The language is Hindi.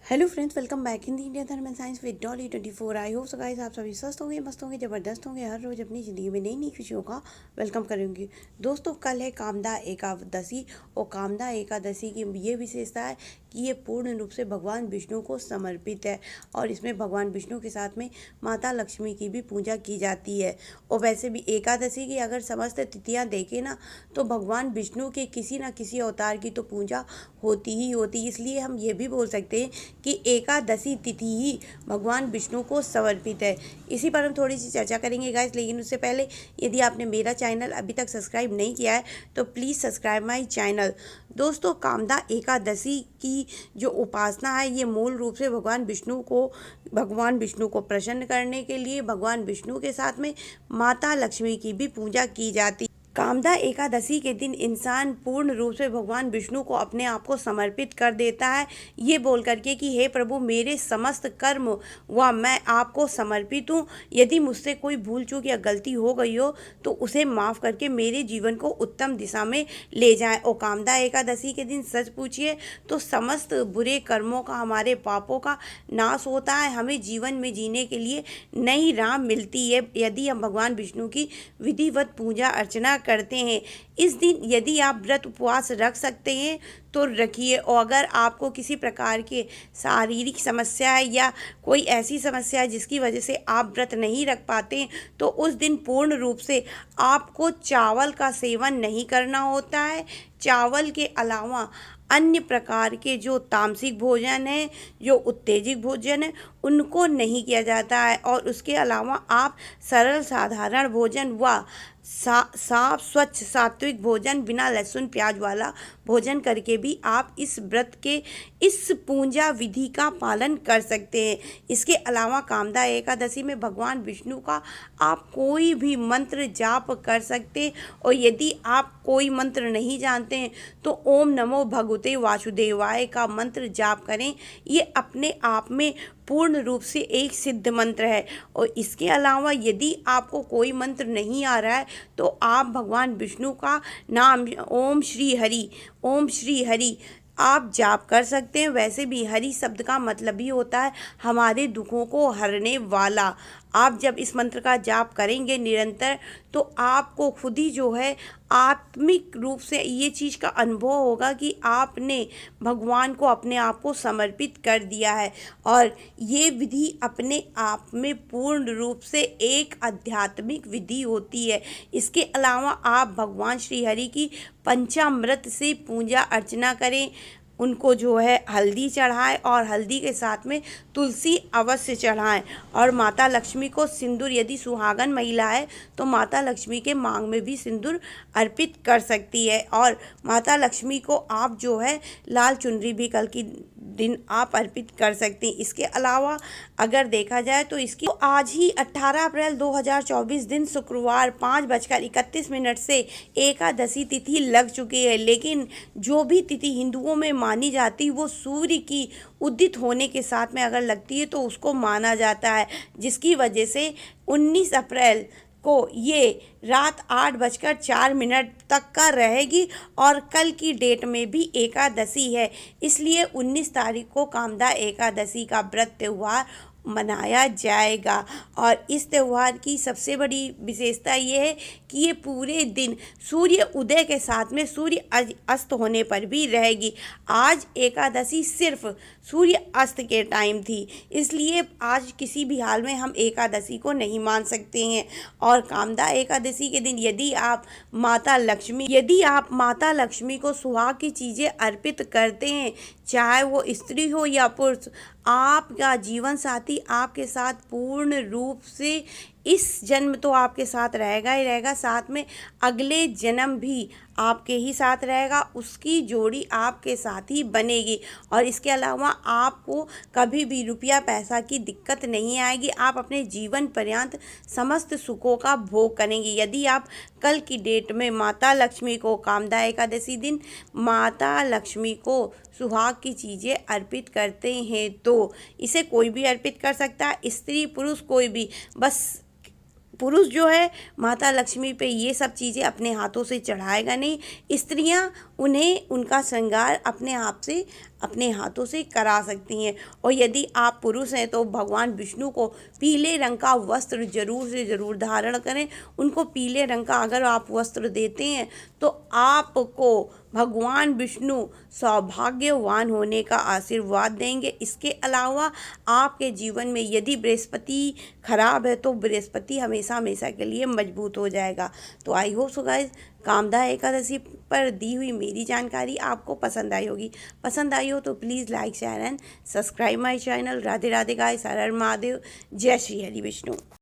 Hello friends, welcome back in the Indian Dharma and science with Dolly 24। I hope so guys आप सभी स्वस्थ होंगे, मस्त होंगे, ज़बरदस्त होंगे, हर रोज़ अपनी ज़िंदगी में नई नई खुशियों का वेलकम करेंगे। दोस्तों, कल है कामदा एकादशी और कामदा एकादशी की ये विशेषता है कि ये पूर्ण रूप से भगवान विष्णु को समर्पित है और इसमें भगवान विष्णु के साथ में माता लक्ष्मी की भी पूजा की जाती है। और वैसे भी एकादशी की अगर समस्त तिथियाँ देखें ना, तो भगवान विष्णु के किसी न किसी अवतार की तो पूजा होती ही होती। इसलिए हम ये भी बोल सकते हैं कि एकादशी तिथि ही भगवान विष्णु को समर्पित है। इसी पर हम थोड़ी सी चर्चा करेंगे गाइस, लेकिन उससे पहले यदि आपने मेरा चैनल अभी तक सब्सक्राइब नहीं किया है तो प्लीज़ सब्सक्राइब माई चैनल। दोस्तों, कामदा एकादशी की जो उपासना है ये मूल रूप से भगवान विष्णु को प्रसन्न करने के लिए भगवान विष्णु के साथ में माता लक्ष्मी की भी पूजा की जाती है। कामदा एकादशी के दिन इंसान पूर्ण रूप से भगवान विष्णु को अपने आप को समर्पित कर देता है, ये बोल करके कि हे प्रभु, मेरे समस्त कर्म व मैं आपको समर्पित हूँ। यदि मुझसे कोई भूल चूक या गलती हो गई हो तो उसे माफ़ करके मेरे जीवन को उत्तम दिशा में ले जाएं। और कामदा एकादशी के दिन सच पूछिए तो समस्त बुरे कर्मों का, हमारे पापों का नाश होता है। हमें जीवन में जीने के लिए नई राह मिलती है यदि हम भगवान विष्णु की विधिवत पूजा अर्चना करते हैं। इस दिन यदि आप व्रत उपवास रख सकते हैं तो रखिए, और अगर आपको किसी प्रकार के शारीरिक समस्या है या कोई ऐसी समस्या है जिसकी वजह से आप व्रत नहीं रख पाते हैं तो उस दिन पूर्ण रूप से आपको चावल का सेवन नहीं करना होता है। चावल के अलावा अन्य प्रकार के जो तामसिक भोजन है, जो उत्तेजित भोजन है, उनको नहीं किया जाता है। और उसके अलावा आप सरल साधारण भोजन व साफ स्वच्छ सात्विक भोजन, बिना लहसुन प्याज वाला भोजन करके भी आप इस व्रत के इस पूजा विधि का पालन कर सकते हैं। इसके अलावा कामदा एकादशी में भगवान विष्णु का आप कोई भी मंत्र जाप कर सकते हैं। और यदि आप कोई मंत्र नहीं जानते हैं तो ओम नमो भगवते वासुदेवाय का मंत्र जाप करें। ये अपने आप में पूर्ण रूप से एक सिद्ध मंत्र है। और इसके अलावा यदि आपको कोई मंत्र नहीं आ रहा है तो आप भगवान विष्णु का नाम ओम श्री हरि आप जाप कर सकते हैं। वैसे भी हरि शब्द का मतलब ही होता है हमारे दुखों को हरने वाला। आप जब इस मंत्र का जाप करेंगे निरंतर तो आपको खुद ही जो है आत्मिक रूप से ये चीज़ का अनुभव होगा कि आपने भगवान को अपने आप को समर्पित कर दिया है। और ये विधि अपने आप में पूर्ण रूप से एक आध्यात्मिक विधि होती है। इसके अलावा आप भगवान श्री हरि की पंचामृत से पूजा अर्चना करें, उनको जो है हल्दी चढ़ाएं और हल्दी के साथ में तुलसी अवश्य चढ़ाएं। और माता लक्ष्मी को सिंदूर, यदि सुहागन महिला है तो माता लक्ष्मी के मांग में भी सिंदूर अर्पित कर सकती है। और माता लक्ष्मी को आप जो है लाल चुनरी भी कल की दिन आप अर्पित कर सकते हैं। इसके अलावा अगर देखा जाए तो इसकी आज ही 18 अप्रैल 2024 दिन शुक्रवार 5:31 से एकादशी तिथि लग चुकी है। लेकिन जो भी तिथि हिंदुओं में मानी जाती वो सूर्य की उदित होने के साथ में अगर लगती है तो उसको माना जाता है, जिसकी वजह से 19 अप्रैल को ये रात 8:04 तक का रहेगी। और कल की डेट में भी एकादशी है, इसलिए 19 तारीख को कामदा एकादशी का व्रत त्यौहार मनाया जाएगा। और इस त्यौहार की सबसे बड़ी विशेषता ये है कि ये पूरे दिन सूर्य उदय के साथ में सूर्य अस्त होने पर भी रहेगी। आज एकादशी सिर्फ सूर्य अस्त के टाइम थी, इसलिए आज किसी भी हाल में हम एकादशी को नहीं मान सकते हैं। और कामदा एकादशी के दिन यदि आप माता लक्ष्मी को सुहाग की चीज़ें अर्पित करते हैं, चाहे वो स्त्री हो या पुरुष, आपका जीवन साथी आपके साथ पूर्ण रूप से इस जन्म तो आपके साथ रहेगा ही रहेगा, साथ में अगले जन्म भी आपके ही साथ रहेगा, उसकी जोड़ी आपके साथ ही बनेगी। और इसके अलावा आपको कभी भी रुपया पैसा की दिक्कत नहीं आएगी, आप अपने जीवन पर्यंत समस्त सुखों का भोग करेंगे। यदि आप कल की डेट में माता लक्ष्मी को कामदा एकादशी दिन माता लक्ष्मी को सुहाग की चीज़ें अर्पित करते हैं तो इसे कोई भी अर्पित कर सकता है, स्त्री पुरुष कोई भी। बस पुरुष जो है माता लक्ष्मी पे ये सब चीज़ें अपने हाथों से चढ़ाएगा नहीं, स्त्रियां उन्हें उनका श्रृंगार अपने आप से अपने हाथों से करा सकती हैं। और यदि आप पुरुष हैं तो भगवान विष्णु को पीले रंग का वस्त्र जरूर से ज़रूर धारण करें। उनको पीले रंग का अगर आप वस्त्र देते हैं तो आपको भगवान विष्णु सौभाग्यवान होने का आशीर्वाद देंगे। इसके अलावा आपके जीवन में यदि बृहस्पति खराब है तो बृहस्पति हमेशा हमेशा के लिए मजबूत हो जाएगा। तो आई hope so guys, Kamada Ekadashi पर दी हुई मेरी जानकारी आपको पसंद आई होगी। पसंद आई हो तो please like share and subscribe my channel. Radhe Radhe guys, हर हर महादेव, जय श्री हरि विष्णु।